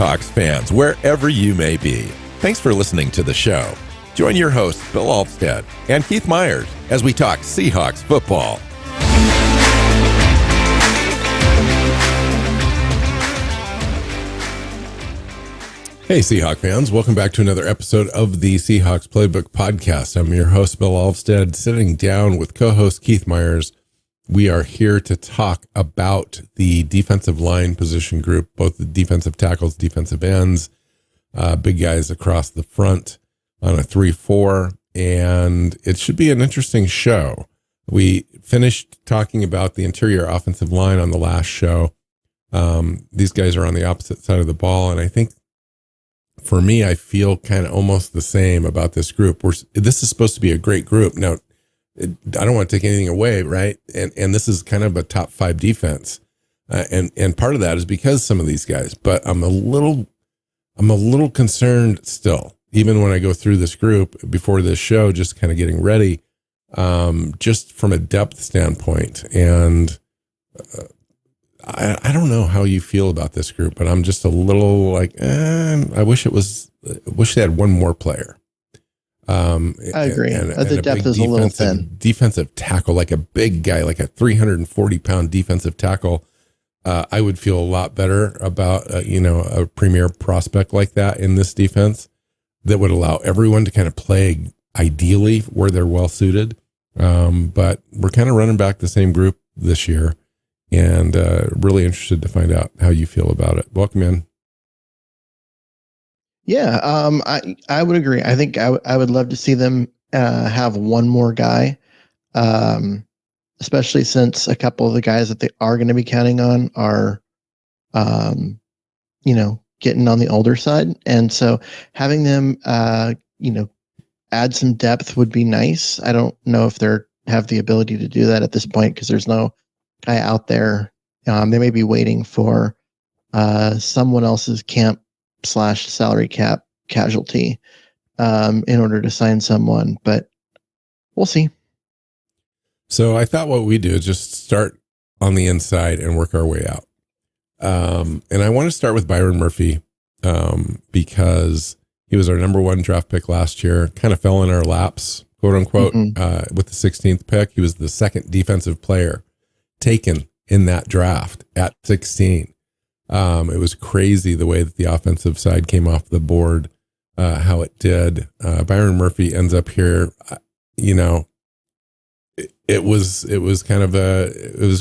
Seahawks fans, wherever you may be. Thanks for listening to the show. Join your hosts, Bill Alvstad and Keith Myers, as we talk Seahawks football. Hey, Seahawks fans. Welcome back to another episode of the Seahawks Playbook podcast. I'm your host, Bill Alvstad, sitting down with co-host Keith Myers. We are here to talk about the defensive line position group, both the defensive tackles, defensive ends, big guys across the front on a 3-4, and it should be an interesting show. We finished talking about the interior offensive line on the last show. These guys are on the opposite side of the ball, and I think for me, I feel kind of almost the same about this group. This is supposed to be a great group. Now, I don't want to take anything away, right? And this is kind of a top 5 defense. And part of that is because some of these guys, but I'm a little concerned still, even when I go through this group before this show, just kind of getting ready, just from a depth standpoint. And I don't know how you feel about this group, but I'm just a little like, I wish they had one more player. I agree. The depth is a little thin. Defensive tackle, like a big guy, like a 340-pound defensive tackle. I would feel a lot better about, a premier prospect like that in this defense that would allow everyone to kind of play ideally where they're well suited. But we're kind of running back the same group this year. And really interested to find out how you feel about it. Welcome in. Yeah, I would agree. I think I would love to see them have one more guy, especially since a couple of the guys that they are going to be counting on are, getting on the older side. And so having them, add some depth would be nice. I don't know if they have the ability to do that at this point because there's no guy out there. They may be waiting for someone else's camp/salary cap casualty in order to sign someone, but we'll see. So I thought what we do is just start on the inside and work our way out. And I want to start with Byron Murphy because he was our number 1 draft pick last year, kind of fell in our laps, quote unquote, with the 16th pick. He was the second defensive player taken in that draft at 16. It was crazy the way that the offensive side came off the board, how it did. Byron Murphy ends up here. It was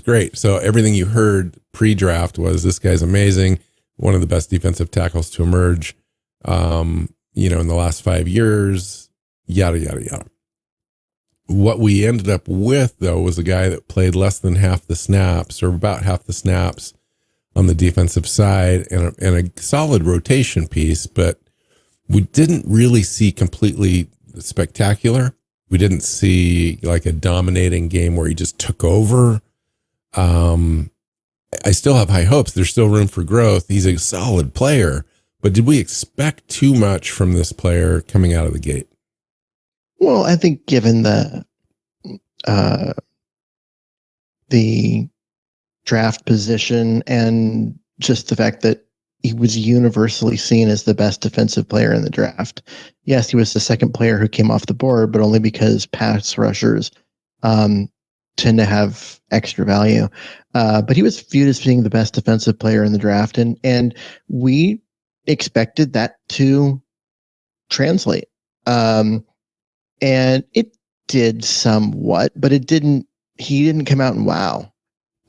great. So everything you heard pre-draft was this guy's amazing, one of the best defensive tackles to emerge, in the last 5 years, yada, yada, yada. What we ended up with, though, was a guy that played less than half the snaps, or about half the snaps on the defensive side, and a solid rotation piece, but we didn't really see completely spectacular. We didn't see like a dominating game where he just took over. I still have high hopes. There's still room for growth. He's a solid player, but did we expect too much from this player coming out of the gate? Well, I think given the draft position and just the fact that he was universally seen as the best defensive player in the draft. Yes, he was the second player who came off the board, but only because pass rushers tend to have extra value. But he was viewed as being the best defensive player in the draft, and we expected that to translate. And it did somewhat, but he didn't come out and wow.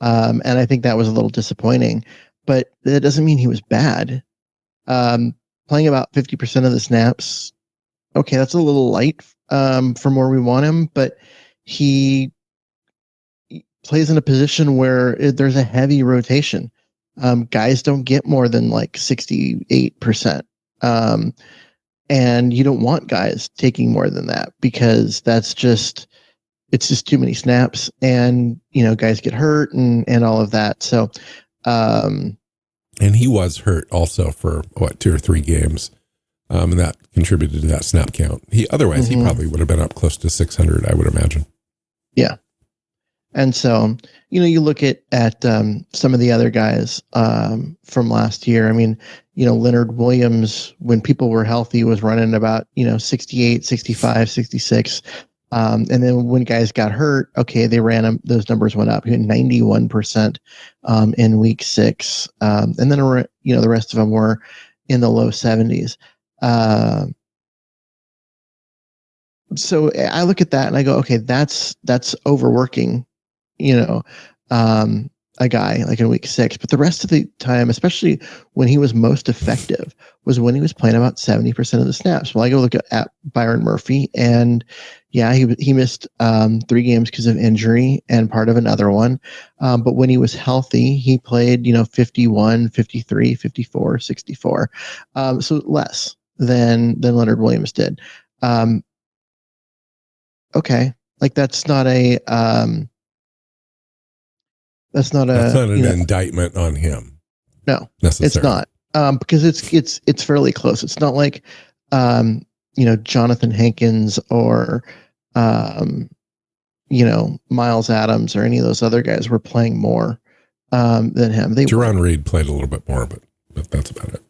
And I think that was a little disappointing, but that doesn't mean he was bad. Playing about 50% of the snaps. Okay. That's a little light, from where we want him, but he plays in a position where there's a heavy rotation. Guys don't get more than like 68%. And you don't want guys taking more than that because it's just too many snaps and, guys get hurt and all of that. So, and he was hurt also for 2 or 3 games. And that contributed to that snap count. He probably would have been up close to 600, I would imagine. Yeah. And so, you look at some of the other guys from last year. I mean, Leonard Williams, when people were healthy, was running about, 68, 65, 66. And then when guys got hurt, okay, they ran them. Those numbers went up. He had 91% in week 6. And then, the rest of them were in the low 70s. So I look at that and I go, okay, that's overworking, a guy like in week 6. But the rest of the time, especially when he was most effective, was when he was playing about 70% of the snaps. Well, I go look at Byron Murphy, and yeah, he missed 3 games because of injury and part of another one. But when he was healthy, he played, 51, 53, 54, 64. So less than Leonard Williams did. Okay, like that's not an indictment on him. No, necessarily. It's not, because it's fairly close. It's not like Jonathan Hankins or Miles Adams or any of those other guys were playing more than him. Jerron Reed played a little bit more, but that's about it.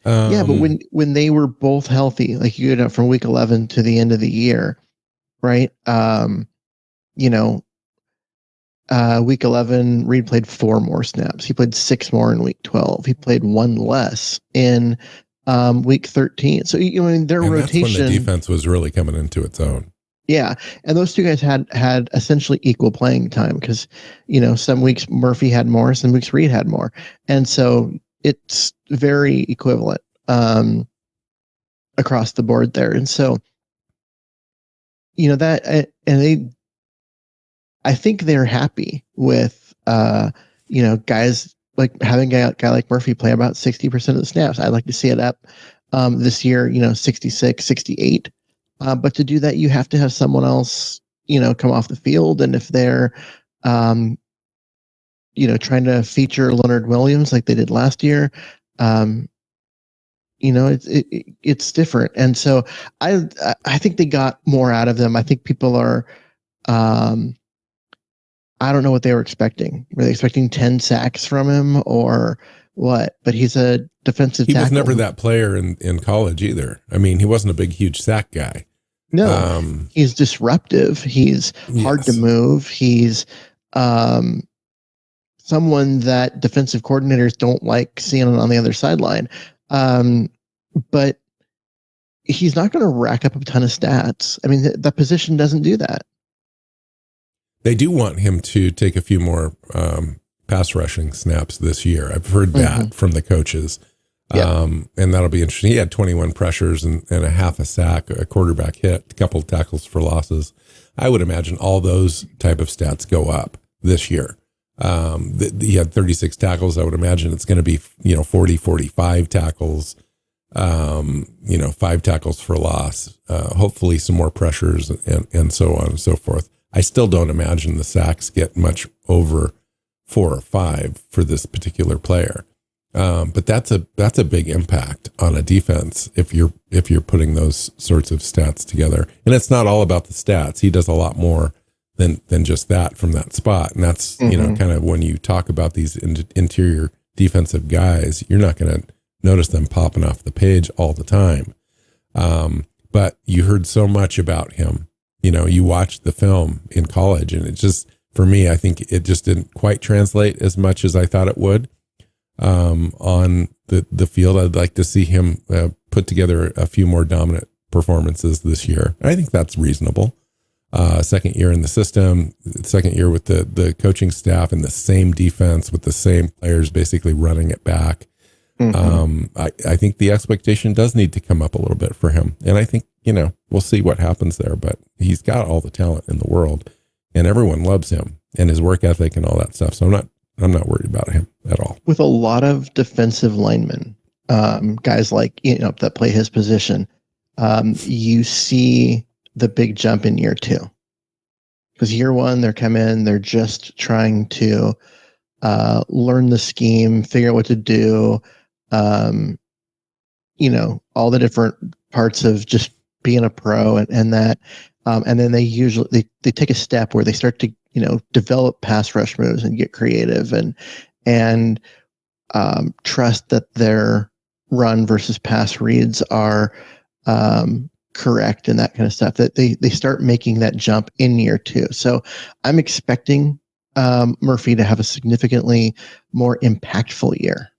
Yeah, but when they were both healthy, like from week 11 to the end of the year, right? Week 11, Reed played 4 more snaps. He played 6 more in week 12. He played 1 less in week 13. So their rotation. That's when the defense was really coming into its own. Yeah, and those two guys had essentially equal playing time because some weeks Murphy had more, some weeks Reed had more, and so it's very equivalent across the board there. And so I think they're happy with guys like having a guy like Murphy play about 60% of the snaps. I'd like to see it up this year, 66, 68. But to do that, you have to have someone else, come off the field. And if they're, trying to feature Leonard Williams like they did last year, it's different. And so I think they got more out of them. I think people are, I don't know what they were expecting. Were they expecting 10 sacks from him or what? But he's a defensive tackle. He was never that player in college either. I mean, he wasn't a big, huge sack guy. No, he's disruptive. He's hard to move. He's someone that defensive coordinators don't like seeing on the other sideline. But he's not going to rack up a ton of stats. I mean, that position doesn't do that. They do want him to take a few more pass rushing snaps this year. I've heard that from the coaches. Yeah. And that'll be interesting. He had 21 pressures and a half a sack, a quarterback hit, a couple of tackles for losses. I would imagine all those type of stats go up this year. He had 36 tackles. I would imagine it's going to be, 40, 45 tackles, 5 tackles for loss, hopefully some more pressures and so on and so forth. I still don't imagine the sacks get much over 4 or 5 for this particular player. But that's a big impact on a defense if you're putting those sorts of stats together. And it's not all about the stats. He does a lot more than just that from that spot. And that's, kind of when you talk about these interior defensive guys, you're not going to notice them popping off the page all the time. But you heard so much about him. You watched the film in college, and it just, for me, I think it just didn't quite translate as much as I thought it would on the field. I'd like to see him put together a few more dominant performances this year. I think that's reasonable. Second year in the system, second year with the coaching staff and the same defense with the same players basically running it back. I think the expectation does need to come up a little bit for him. And I think, we'll see what happens there, but he's got all the talent in the world and everyone loves him and his work ethic and all that stuff. So I'm not worried about him at all. With a lot of defensive linemen, guys like, that play his position, you see the big jump in year 2. Because year 1, they're just trying to learn the scheme, figure out what to do, all the different parts of just being a pro and that. And then they usually they take a step where they start to, develop pass rush moves and get creative. And trust that their run versus pass reads are correct and that kind of stuff, that they start making that jump in year 2. So I'm expecting Murphy to have a significantly more impactful year.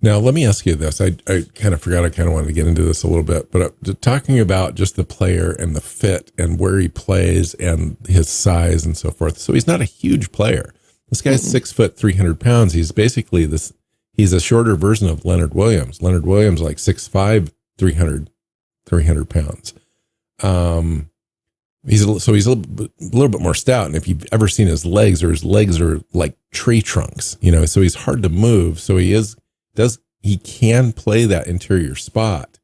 Now, let me ask you this. I kind of forgot I kind of wanted to get into this a little bit, but talking about just the player and the fit and where he plays and his size and so forth. So he's not a huge player. This guy's 6 foot, 300 pounds. He's basically he's a shorter version of Leonard Williams. Leonard Williams, like 6'5", 300 pounds. He's a little bit more stout. And if you've ever seen his legs are like tree trunks, so he's hard to move. So he can play that interior spot.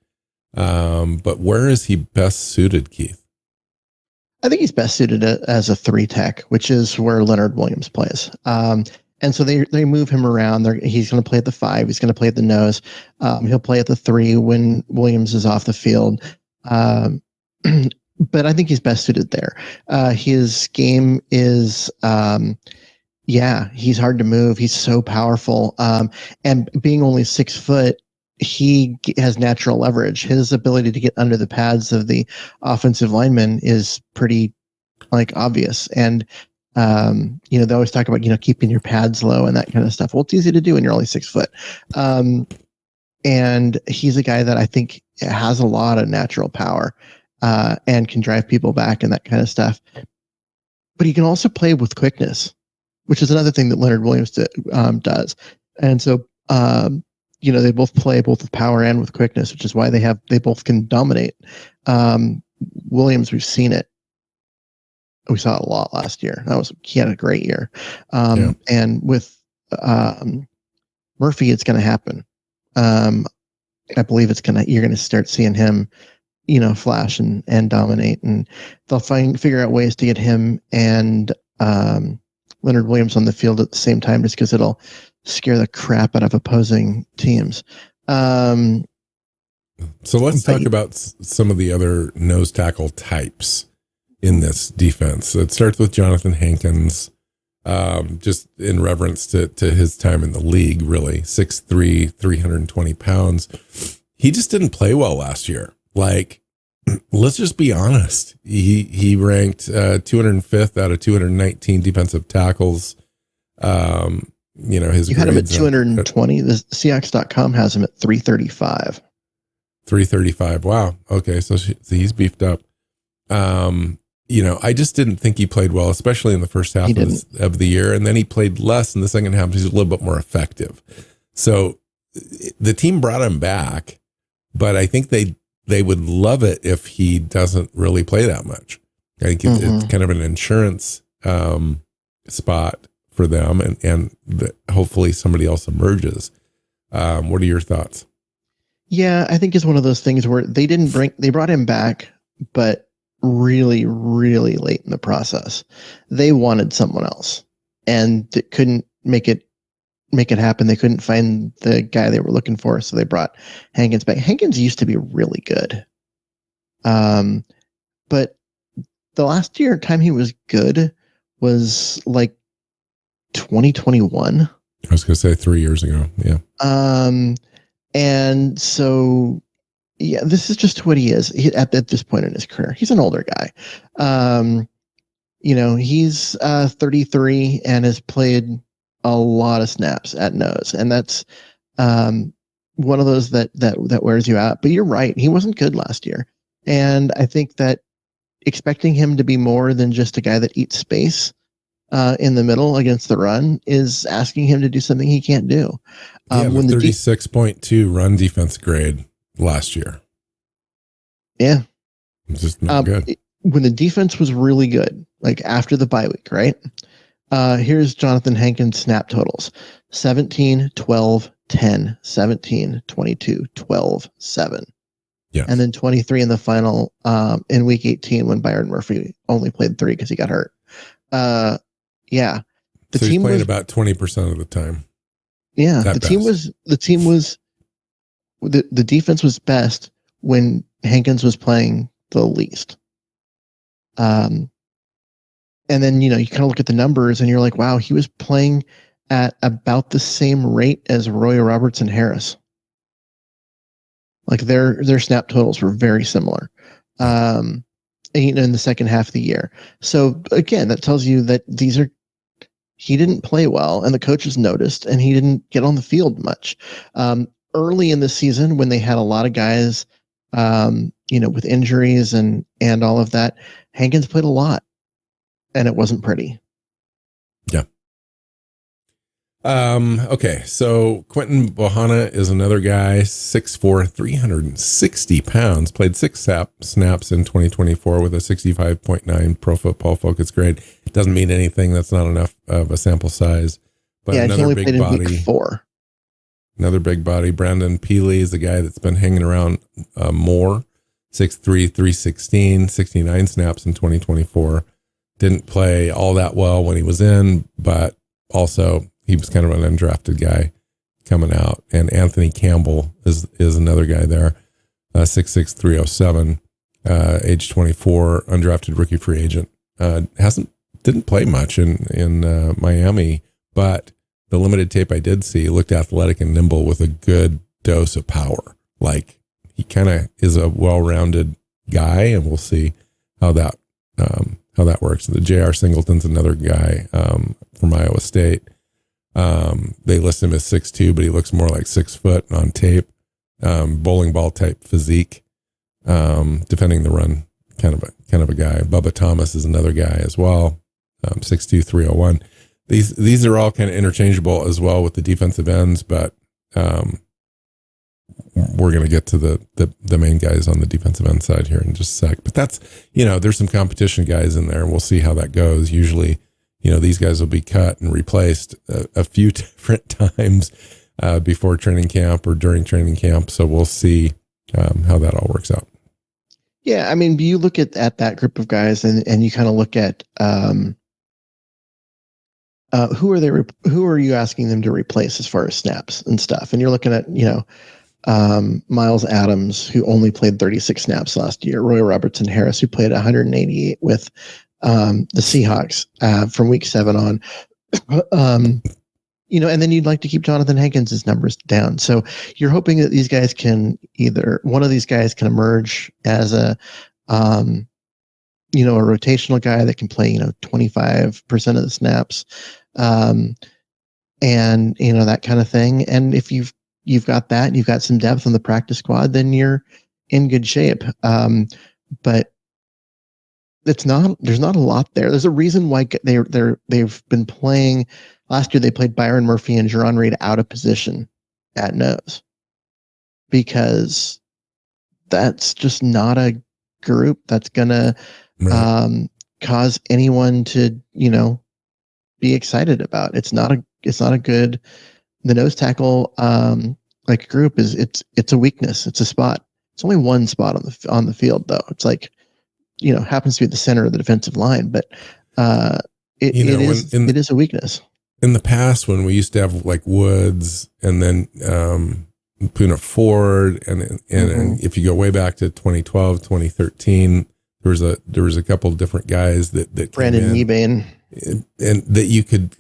But where is he best suited, Keith? I think he's best suited as a 3 tech, which is where Leonard Williams plays. And so they move him around. He's going to play at the 5. He's going to play at the nose. He'll play at the 3 when Williams is off the field. But I think he's best suited there. His game is, he's hard to move. He's so powerful. And being only 6 foot, he has natural leverage. His ability to get under the pads of the offensive lineman is pretty obvious. And, they always talk about, keeping your pads low and that kind of stuff. Well, it's easy to do when you're only 6 foot. And he's a guy that I think has a lot of natural power, and can drive people back and that kind of stuff. But he can also play with quickness, which is another thing that Leonard Williams does. And so, they both play both with power and with quickness, which is why they both can dominate. Williams, we've seen it. We saw it a lot last year. He had a great year. And with Murphy, it's going to happen. I believe you're going to start seeing him, flash and dominate, and they'll figure out ways to get him and Leonard Williams on the field at the same time, just because it'll scare the crap out of opposing teams. So let's talk about some of the other nose tackle types in this defense. It starts with Jonathan Hankins, just in reverence to his time in the league, really. 6'3", 320 pounds. He just didn't play well last year. Let's just be honest. He ranked 205th out of 219 defensive tackles. His you had him at 220. The Seahawks.com has him at 335. 335. Wow. Okay. So he's beefed up. I just didn't think he played well, especially in the first half of the year. And then he played less in the second half. He's a little bit more effective. So the team brought him back, but I think they would love it if he doesn't really play that much. I think it's kind of an insurance spot for them, and hopefully somebody else emerges. What are your thoughts? Yeah, I think it's one of those things where they brought him back, but really, really late in the process. They wanted someone else, and they couldn't make it happen. They couldn't find the guy they were looking for, so they brought Hankins back. Hankins used to be really good, but the last time he was good was 2021. I was going to say 3 years ago. Yeah. And so, this is just what he is at this point in his career. He's an older guy. He's 33 and has played a lot of snaps at nose, and that's one of those that wears you out. But you're right, he wasn't good last year, and I think that expecting him to be more than just a guy that eats space in the middle against the run is asking him to do something he can't do. When 36.2 run defense grade last year. Yeah, it's just not good. When the defense was really good, after the bye week, right? Here's Jonathan Hankins' snap totals: 17, 12, 10, 17, 22, 12, 7. Yeah. And then 23 in the final in week 18 when Byron Murphy only played 3 because he got hurt. The so team he's playing was about 20% of the time. Yeah, the defense was best when Hankins was playing the least. And then, you kind of look at the numbers and you're like, wow, he was playing at about the same rate as Roy Robertson Harris. Like their snap totals were very similar. In the second half of the year. So again, that tells you that he didn't play well, and the coaches noticed, and he didn't get on the field much. Early in the season, when they had a lot of guys, with injuries and all of that, Hankins played a lot, and it wasn't pretty. Yeah. Okay, so Quentin Bohanna is another guy, 6'4", 360 pounds, played 6 snaps in 2024 with a 65.9 Pro Football Focus grade. It doesn't mean anything. That's not enough of a sample size. But yeah, another he only big played body. In week 4. Another big body. Brandon Peely is the guy that's been hanging around more. 6'3", 316, 69 snaps in 2024. Didn't play all that well when he was in, but also he was kind of an undrafted guy coming out. And Anthony Campbell is another guy there, 6'6", 307, age 24, undrafted rookie free agent. Didn't play much in Miami, but the limited tape I did see looked athletic and nimble with a good dose of power. Like, he kind of is a well-rounded guy, and we'll see how that works. The J.R. Singleton's another guy from Iowa State. They list him as 6'2", but he looks more like 6 foot on tape. Bowling ball type physique, defending the run, kind of a guy. Bubba Thomas is another guy as well, 6'2", 301. These are all kind of interchangeable as well with the defensive ends, but we're going to get to the main guys on the defensive end side here in just a sec. But that's, there's some competition guys in there, and we'll see how that goes. Usually, these guys will be cut and replaced a few different times before training camp or during training camp. So we'll see how that all works out. Yeah, I mean, you look at that group of guys, and you kind of look at who are you asking them to replace as far as snaps and stuff, and you're looking at Miles Adams, who only played 36 snaps last year, Roy Robertson Harris, who played 188 with the Seahawks from week 7 on. And then you'd like to keep Jonathan Hankins' numbers down. So you're hoping that these guys one of these guys can emerge as a rotational guy that can play, 25% of the snaps, and that kind of thing. And if you've got that, and you've got some depth on the practice squad, then you're in good shape. But there's not a lot there. There's a reason why they've been playing. Last year they played Byron Murphy and Jerron Reed out of position at nose, because that's just not a group that's gonna cause anyone to be excited about. It's not a good. The nose tackle group it's a weakness. It's a spot. It's only one spot on the field, though. It's like, happens to be the center of the defensive line, but it is a weakness. In the past, when we used to have like Woods and then Puna Ford, and if you go way back to 2012, 2013, there was a couple of different guys that Brandon Mebane, and that you could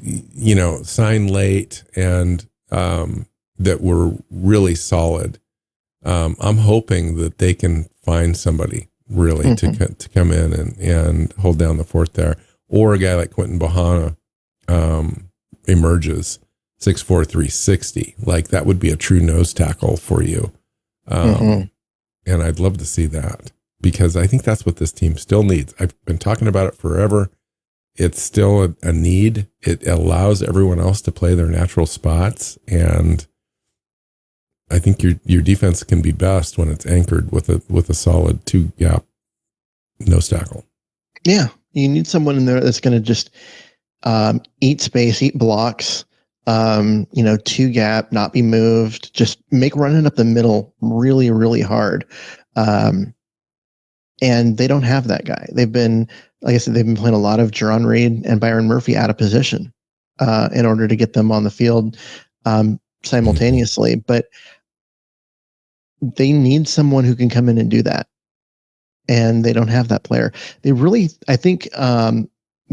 sign late and that were really solid. I'm hoping that they can find somebody really to come in and hold down the fort there, or a guy like Quentin Bohanna emerges 6'4", 360. Like, that would be a true nose tackle for you. And I'd love to see that, because I think that's what this team still needs. I've been talking about it forever. It's still a need. It allows everyone else to play their natural spots. And I think your defense can be best when it's anchored with a solid 2-gap nose tackle. Yeah. You need someone in there that's going to just eat space, eat blocks, 2-gap, not be moved, just make running up the middle really, really hard. And they don't have that guy. They've been, like I said, they've been playing a lot of Jerron Reed and Byron Murphy out of position in order to get them on the field simultaneously. But they need someone who can come in and do that. And they don't have that player. They really, I think,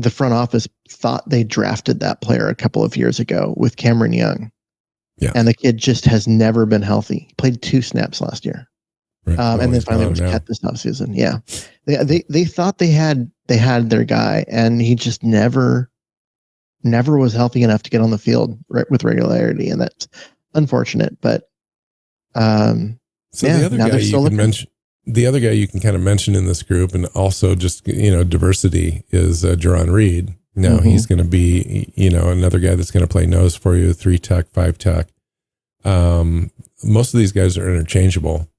the front office thought they drafted that player a couple of years ago with Cameron Young. Yeah. And the kid just has never been healthy. He played 2 snaps last year. Right. And then finally was cut this offseason. Yeah. They thought they had their guy, and he just never was healthy enough to get on the field with regularity. And that's unfortunate. But the other guy you can mention, the other guy you can kind of mention in this group, and also just, diversity, is Jerron Reed. Now he's going to be, another guy that's going to play nose for you, 3 tech, 5 tech. Most of these guys are interchangeable,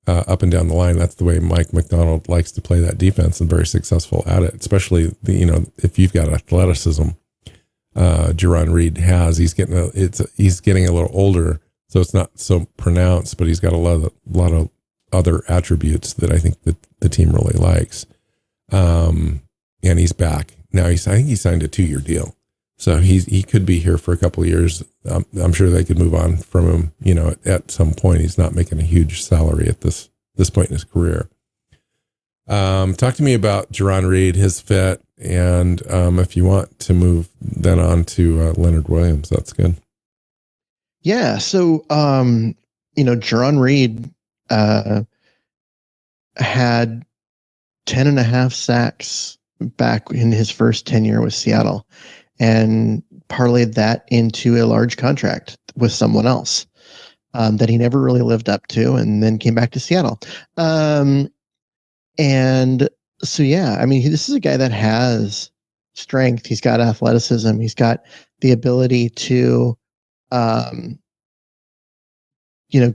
up and down the line. That's the way Mike McDonald likes to play that defense, and very successful at it, especially if you've got athleticism. Jerron Reed has. He's getting a little older, so it's not so pronounced, but he's got a lot of other attributes that I think that the team really likes. And he's back now. I think he signed a 2-year deal, so he could be here for a couple of years. I'm sure they could move on from him, at some point. He's not making a huge salary at this point in his career. Talk to me about Jerron Reed, his fit, and if you want to move then on to Leonard Williams, that's good. Yeah. So, Jerron Reed had 10.5 sacks back in his first tenure with Seattle, and parlayed that into a large contract with someone else that he never really lived up to, and then came back to Seattle. And so, yeah, I mean, this is a guy that has strength. He's got athleticism. He's got the ability to,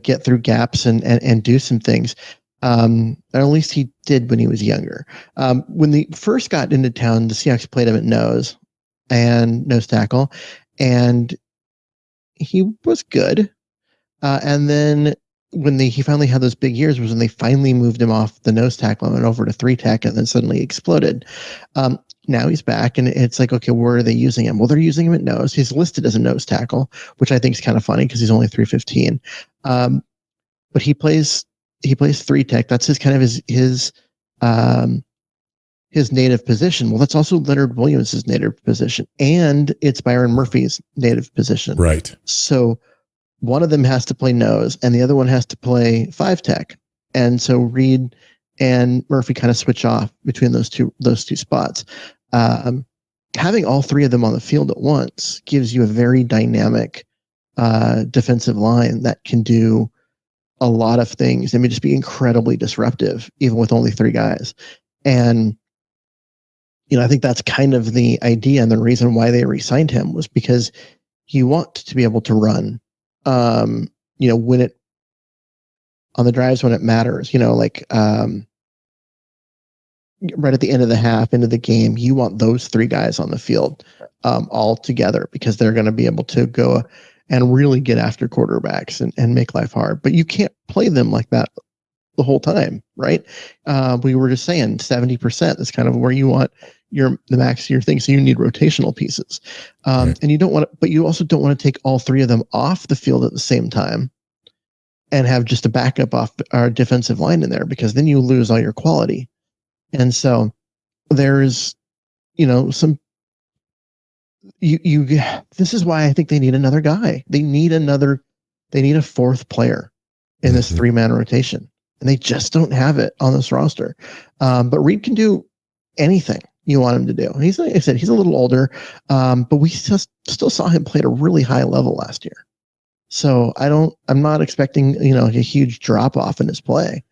get through gaps and do some things. Or at least he did when he was younger. When they first got into town, the Seahawks played him at nose tackle, and he was good. And then when he finally had those big years was when they finally moved him off the nose tackle and over to 3 tech, and then suddenly exploded. Now he's back, and it's like, okay, where are they using him? Well, they're using him at nose. He's listed as a nose tackle, which I think is kind of funny because he's only 315. But he plays 3 tech. That's his native position. Well, that's also Leonard Williams' native position, and it's Byron Murphy's native position. Right. So one of them has to play nose, and the other one has to play 5 tech. And so Reed and Murphy kind of switch off between those two spots. Having all 3 of them on the field at once gives you a very dynamic defensive line that can do a lot of things. I mean, just be incredibly disruptive, even with only 3 guys. And I think that's kind of the idea, and the reason why they re-signed him was because you want to be able to run, when it on the drives when it matters, right at the end of the half, into the game, you want those 3 guys on the field all together, because they're going to be able to go and really get after quarterbacks and make life hard. But you can't play them like that the whole time, right? We were just saying 70% is kind of where you want the max of your thing. So you need rotational pieces. Right. And you also don't want to take all 3 of them off the field at the same time and have just a backup off our defensive line in there, because then you lose all your quality. And so there's, some, this is why I think they need another guy. They need a 4th player in this 3-man rotation, and they just don't have it on this roster. But Reed can do anything you want him to do. He's, like I said, he's a little older, but we still saw him play at a really high level last year. So I'm not expecting, a huge drop off in his play.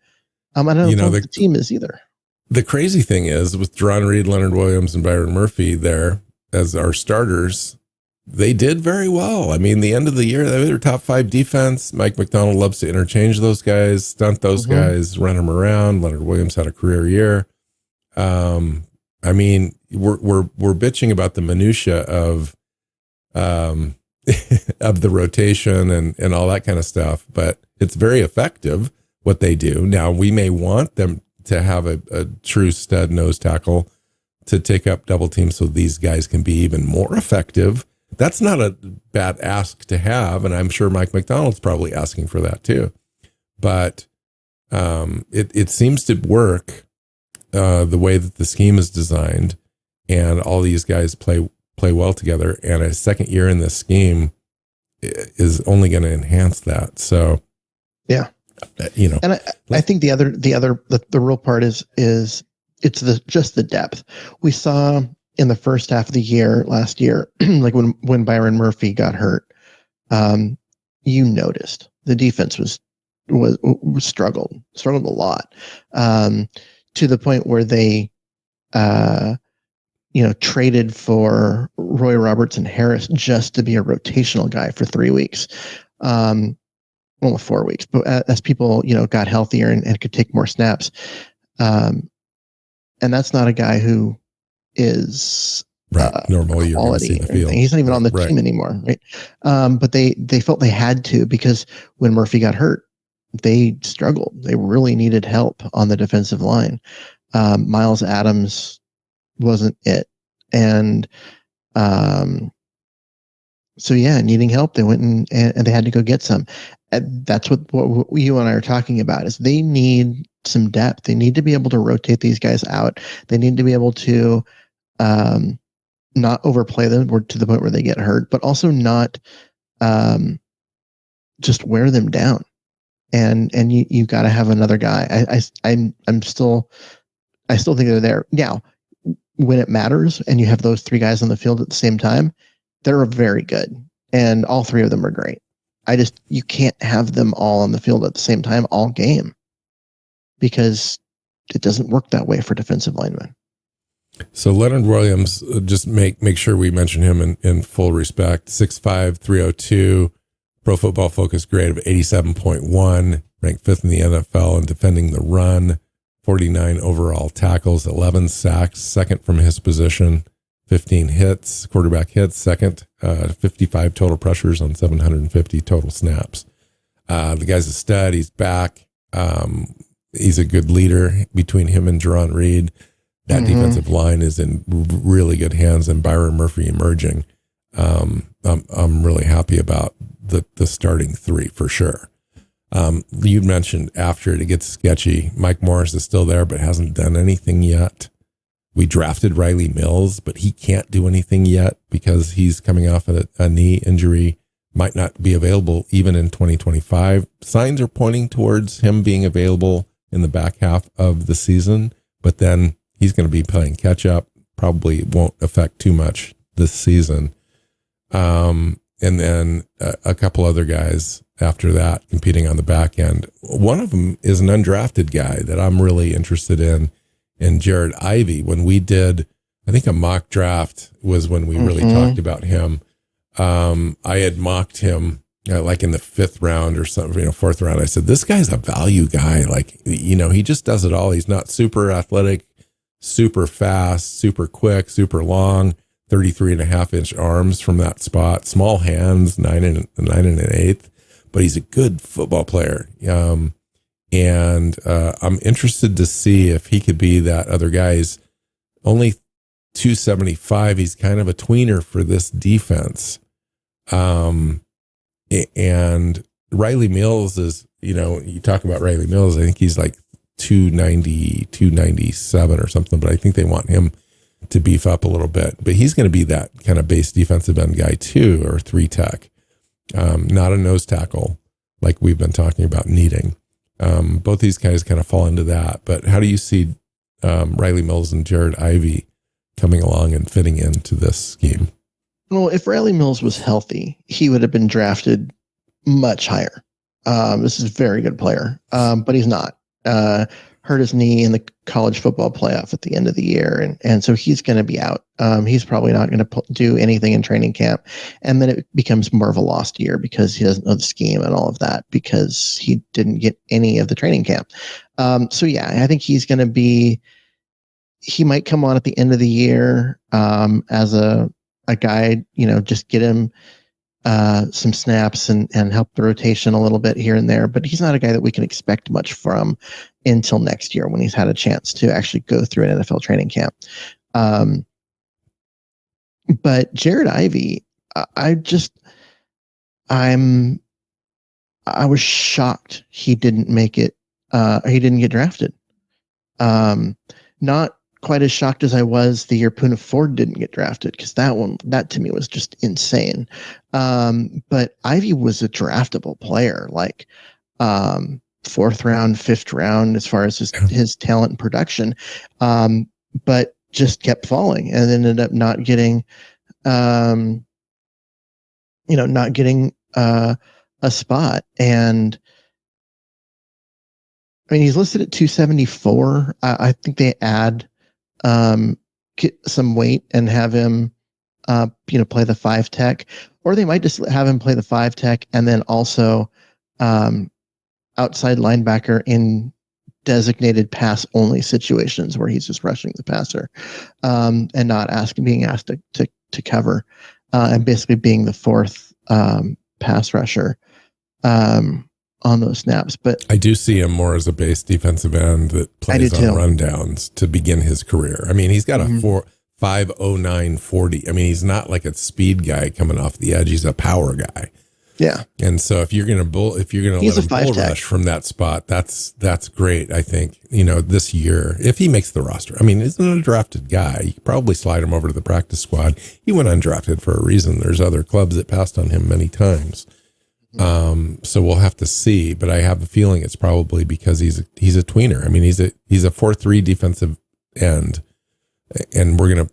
I don't know if the team is either. The crazy thing is, with Jerron Reed, Leonard Williams, and Byron Murphy there as our starters, they did very well. I mean, the end of the year, they were top 5 defense. Mike McDonald loves to interchange those guys, stunt those guys, run them around. Leonard Williams had a career year. I mean, we're bitching about the minutia of of the rotation and all that kind of stuff, but it's very effective what they do. Now, we may want them to have a true stud nose tackle to take up double teams so these guys can be even more effective. That's not a bad ask to have, and I'm sure Mike McDonald's probably asking for that too. But it seems to work the way that the scheme is designed, and all these guys play well together. And a second year in this scheme is only going to enhance that. So, yeah, and I think the real part is it's just the depth we saw in the first half of the year last year, like when Byron Murphy got hurt. You noticed the defense was struggled a lot, to the point where they traded for Roy Robertson Harris just to be a rotational guy for 3 weeks. Well, 4 weeks, but as people, got healthier and could take more snaps. And that's not a guy who is normally you're going to see the field. He's not even on the team anymore, right? But they felt they had to, because when Murphy got hurt, they struggled. They really needed help on the defensive line. Miles Adams wasn't it, and so yeah, needing help, they went and they had to go get some. And that's what you and I are talking about, is they need some depth. They need to be able to rotate these guys out. They need to be able to not overplay them or to the point where they get hurt, but also not just wear them down. And you got to have another guy. I still think they're there. Now, when it matters and you have those three guys on the field at the same time, they're very good, and all three of them are great. You can't have them all on the field at the same time all game, because it doesn't work that way for defensive linemen. So Leonard Williams, just make sure we mention him in full respect. 6'5", 302, Pro Football Focus grade of 87.1, ranked 5th in the NFL in defending the run, 49 overall tackles, 11 sacks, second from his position, 15 hits, quarterback hits, second, 55 total pressures on 750 total snaps. The guy's a stud. He's back. He's a good leader between him and Jerron Reed. That defensive line is in really good hands, and Byron Murphy emerging. I'm really happy about the starting three for sure. You mentioned after it gets sketchy, Mike Morris is still there, but hasn't done anything yet. We drafted Riley Mills, but he can't do anything yet because he's coming off a knee injury, might not be available even in 2025. Signs are pointing towards him being available in the back half of the season, but then he's going to be playing catch up. Probably won't affect too much this season. And then a couple other guys after that competing on the back end. One of them is an undrafted guy that I'm really interested in Jared Ivey. When we did, I think a mock draft was when we really talked about him. I had mocked him like in the 5th round or something, 4th round. I said, this guy's a value guy. Like, he just does it all. He's not super athletic, super fast, super quick, super long, 33.5-inch arms from that spot, small hands, 9 and an 1/8, but he's a good football player. And I'm interested to see if he could be that other guy. He's only 275. He's kind of a tweener for this defense. And Riley Mills is, you talk about Riley Mills, I think he's like 290, 297 or something, but I think they want him to beef up a little bit. But he's going to be that kind of base defensive end guy too, or 3 tech. Not a nose tackle like we've been talking about needing. Both these guys kind of fall into that. But how do you see Riley Mills and Jared Ivey coming along and fitting into this scheme? Well, if Riley Mills was healthy, he would have been drafted much higher. This is a very good player, but he's not. Hurt his knee in the college football playoff at the end of the year, and so he's going to be out. He's probably not going to do anything in training camp, and then it becomes more of a lost year because he doesn't know the scheme and all of that because he didn't get any of the training camp. So yeah, I think he's going to be. He might come on at the end of the year as a guy, just get him some snaps and help the rotation a little bit here and there, but he's not a guy that we can expect much from until next year when he's had a chance to actually go through an NFL training camp. But Jared Ivey, I was shocked he didn't make it. He didn't get drafted. Not quite as shocked as I was the year Poona Ford didn't get drafted, because that to me was just insane. But Ivy was a draftable player, like fourth round, fifth round, as far as his talent and production, but just kept falling and ended up not getting, not getting a spot. And I mean, he's listed at 274. I think they add get some weight and have him, play the 5 tech, or they might just have him play the 5 tech and then also outside linebacker in designated pass only situations where he's just rushing the passer, and not being asked to cover, and basically being the fourth pass rusher on those snaps. But I do see him more as a base defensive end that plays on rundowns to begin his career. I mean, he's got a 5.09 40. I mean, he's not like a speed guy coming off the edge. He's a power guy. Yeah. And so if you're gonna let him bull rush from that spot, that's great. I think, this year, if he makes the roster, I mean, he's an undrafted guy. You could probably slide him over to the practice squad. He went undrafted for a reason. There's other clubs that passed on him many times. So we'll have to see, but I have a feeling it's probably because he's a tweener. I mean, he's a 4-3 defensive end, and we're gonna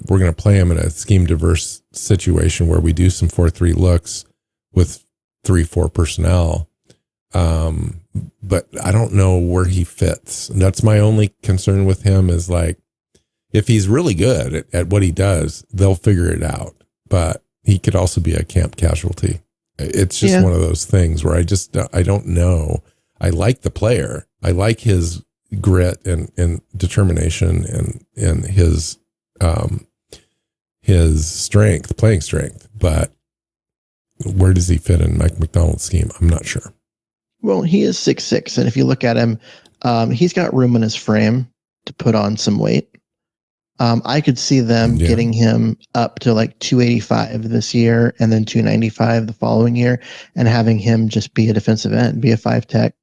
we're gonna play him in a scheme diverse situation where we do some 4-3 looks with 3-4 personnel. But I don't know where he fits. And that's my only concern with him, is like, if he's really good at what he does, they'll figure it out. But he could also be a camp casualty. It's just one of those things where I don't know. I like the player. I like his grit and determination and his playing strength. But where does he fit in Mike Macdonald's scheme? I'm not sure. Well, he is 6'6", and if you look at him, he's got room in his frame to put on some weight. I could see them getting him up to like 285 this year and then 295 the following year, and having him just be a defensive end, be a 5 tech,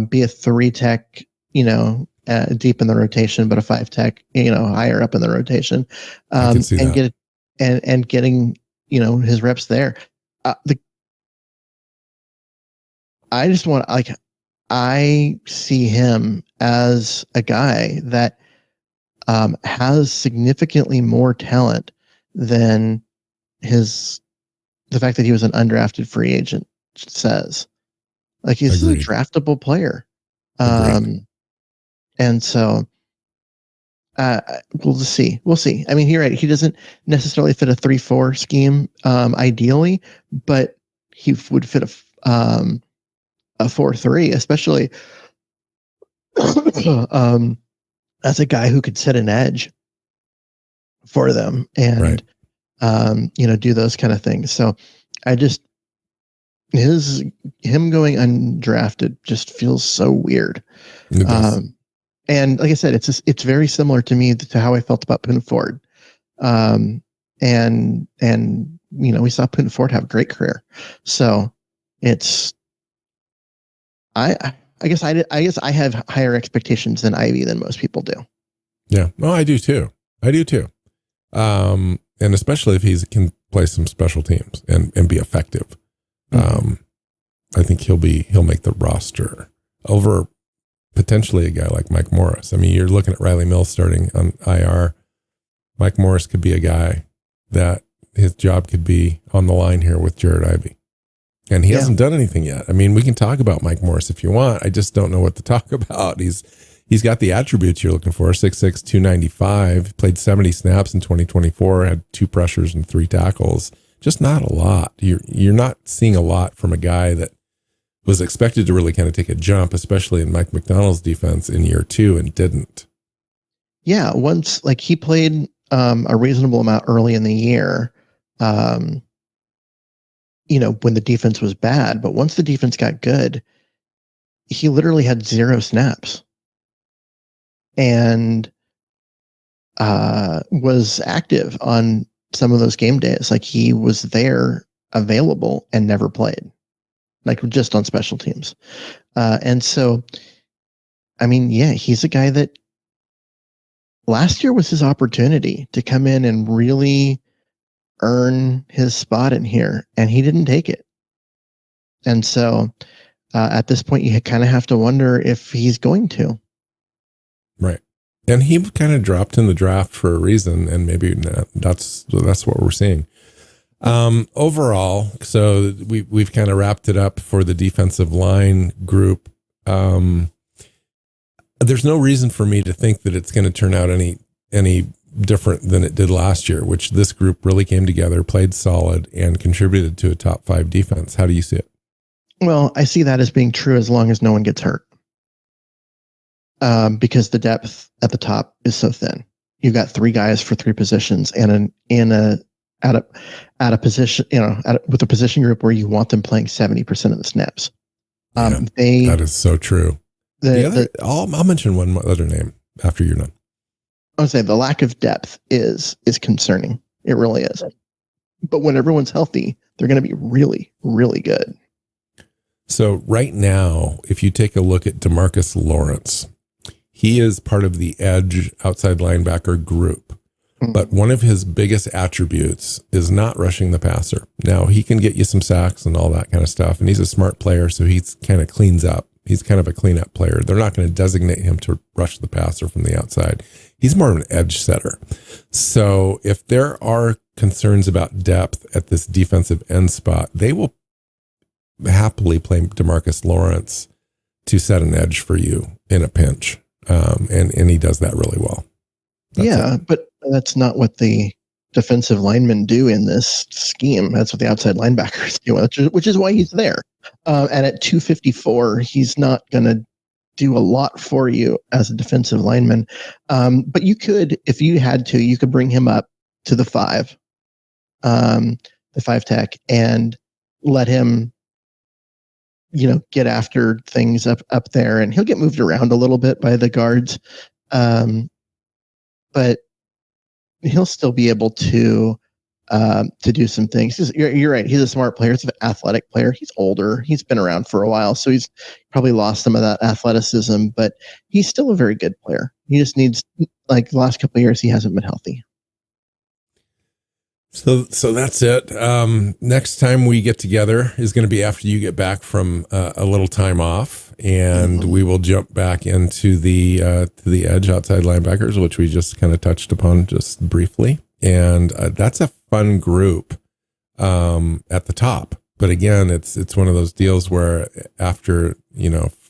be a 3 tech, deep in the rotation, but a 5 tech, higher up in the rotation, and getting, his reps there. I see him as a guy that has significantly more talent than the fact that he was an undrafted free agent says. Like, he's a draftable player. And so we'll just see. We'll see. I mean, you're right. He doesn't necessarily fit a 3-4 scheme, ideally, but he would fit a 4-3, especially as a guy who could set an edge for them and, do those kind of things. So him going undrafted just feels so weird. And like I said, it's very similar to me to how I felt about Poona Ford. And we saw Poona Ford have a great career. So I guess I have higher expectations than Ivy than most people do. Yeah. No, I do too. And especially if he can play some special teams and be effective. I think he'll make the roster over potentially a guy like Mike Morris. I mean, you're looking at Riley Mills starting on IR. Mike Morris could be a guy that his job could be on the line here with Jared Ivey. And he hasn't done anything yet. I mean, we can talk about Mike Morris if you want. I just don't know what to talk about. He's got the attributes you're looking for. 6'6", 295, played 70 snaps in 2024, had 2 pressures and 3 tackles. Just not a lot. You're not seeing a lot from a guy that was expected to really kind of take a jump, especially in Mike Macdonald's defense in year 2, and didn't. Yeah, once he played a reasonable amount early in the year, when the defense was bad, but once the defense got good, he literally had 0 snaps and was active on some of those game days. Like, he was there, available, and never played, like just on special teams. And so, I mean, he's a guy that last year was his opportunity to come in and really earn his spot in here, and he didn't take it. And so at this point, you kind of have to wonder if he's going to. Right. And he kind of dropped in the draft for a reason, and maybe that's what we're seeing. Overall, so we've kind of wrapped it up for the defensive line group. There's no reason for me to think that it's going to turn out any different than it did last year, which this group really came together, played solid, and contributed to a top 5 defense. How do you see it? Well, I see that as being true as long as no one gets hurt. Because the depth at the top is so thin. You've got 3 guys for 3 positions, and at a position, with a position group where you want them playing 70% of the snaps. That is so true. I'll mention one other name after you're done. I would say the lack of depth is concerning. It really is. But when everyone's healthy, they're going to be really, really good. So right now, if you take a look at DeMarcus Lawrence, he is part of the edge outside linebacker group. But one of his biggest attributes is not rushing the passer. Now, he can get you some sacks and all that kind of stuff, and he's a smart player, so he's kind of cleans up. He's kind of a cleanup player. They're not going to designate him to rush the passer from the outside. He's more of an edge setter. So if there are concerns about depth at this defensive end spot, they will happily play DeMarcus Lawrence to set an edge for you in a pinch. And he does that really well. But that's not what the defensive linemen do in this scheme. That's what the outside linebackers do, which is why he's there. And at 254, he's not going to do a lot for you as a defensive lineman. But you could, if you had to, you could bring him up to the 5 tech, and let him, get after things up there, and he'll get moved around a little bit by the guards. But he'll still be able to do some things. You're right. He's a smart player. He's an athletic player. He's older. He's been around for a while, so he's probably lost some of that athleticism, but he's still a very good player. He just needs, like the last couple of years, he hasn't been healthy. So that's it. Next time we get together is going to be after you get back from a little time off, and we will jump back into the edge outside linebackers, which we just kind of touched upon just briefly. And that's a fun group at the top. But again, it's one of those deals where after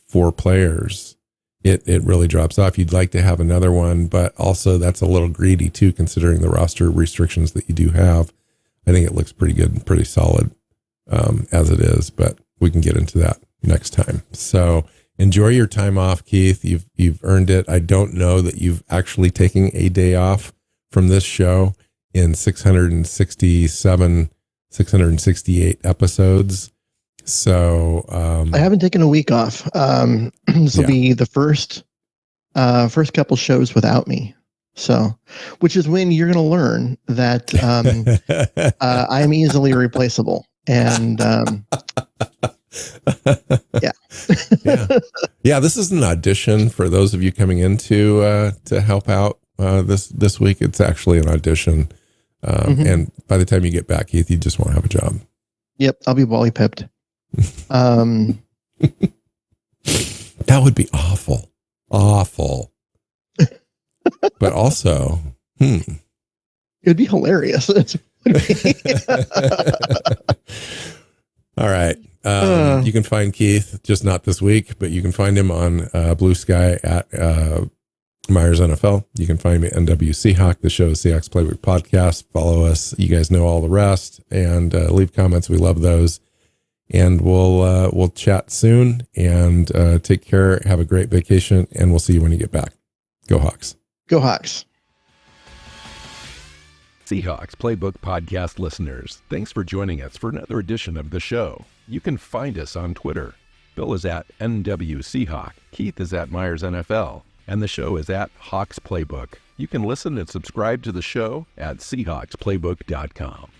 4 players, it really drops off. You'd like to have another one, but also that's a little greedy too, considering the roster restrictions that you do have. I think it looks pretty good and pretty solid as it is, but we can get into that next time. So enjoy your time off, Keith. You've earned it. I don't know that you've actually taken a day off from this show in 668 episodes. So I haven't taken a week off. This will be the first couple shows without me. So, which is when you're going to learn that I'm easily replaceable. And yeah. This is an audition for those of you coming in to help out this week. It's actually an audition, and by the time you get back, Keith, you just won't have a job. Yep, I'll be Wally pipped. That would be awful. But also, it would be hilarious. All right. You can find Keith, just not this week, but you can find him on Blue Sky at Myers NFL. You can find me at NW Seahawk. The show is Seahawks Playbook Podcast. Follow us. You guys know all the rest, and leave comments. We love those. And we'll chat soon, and take care. Have a great vacation, and we'll see you when you get back. Go Hawks. Go Hawks. Seahawks Playbook Podcast listeners, thanks for joining us for another edition of the show. You can find us on Twitter. Bill is at NW Seahawk, Keith is at Myers NFL, and the show is at Hawks Playbook. You can listen and subscribe to the show at SeahawksPlaybook.com.